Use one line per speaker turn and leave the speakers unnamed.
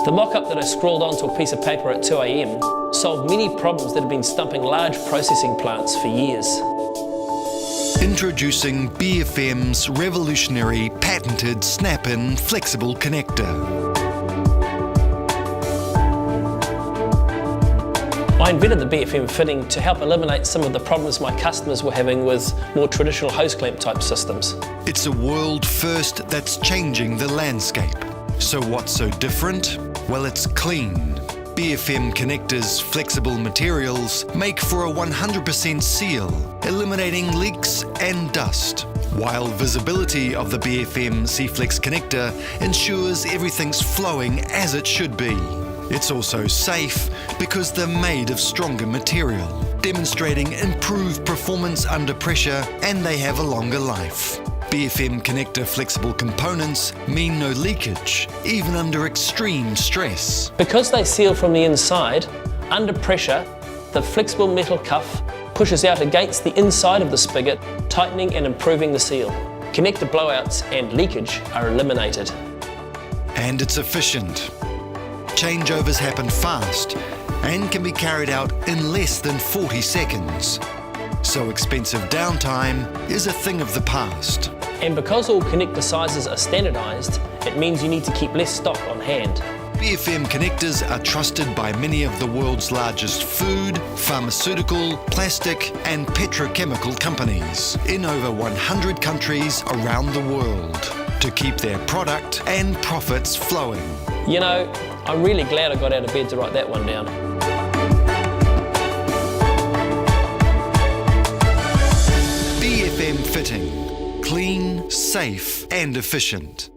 The mock-up that I scrawled onto a piece of paper at 2 a.m. solved many problems that have been stumping large processing plants for years.
Introducing BFM's revolutionary patented snap-in flexible connector.
I invented the BFM fitting to help eliminate some of the problems my customers were having with more traditional hose clamp type systems.
It's a world first that's changing the landscape. So what's so different? Well, it's clean. BFM connectors' flexible materials make for a 100% seal, eliminating leaks and dust, while visibility of the BFM C-Flex connector ensures everything's flowing as it should be. It's also safe because they're made of stronger material, demonstrating improved performance under pressure, and they have a longer life. BFM connector flexible components mean no leakage, even under extreme stress.
Because they seal from the inside, under pressure, the flexible metal cuff pushes out against the inside of the spigot, tightening and improving the seal. Connector blowouts and leakage are eliminated.
And it's efficient. Changeovers happen fast and can be carried out in less than 40 seconds. So expensive downtime is a thing of the past.
And because all connector sizes are standardised, it means you need to keep less stock on hand.
BFM connectors are trusted by many of the world's largest food, pharmaceutical, plastic and petrochemical companies in over 100 countries around the world to keep their product and profits flowing.
You know, I'm really glad I got out of bed to write that one down.
BFM Fitting. Clean, safe and efficient.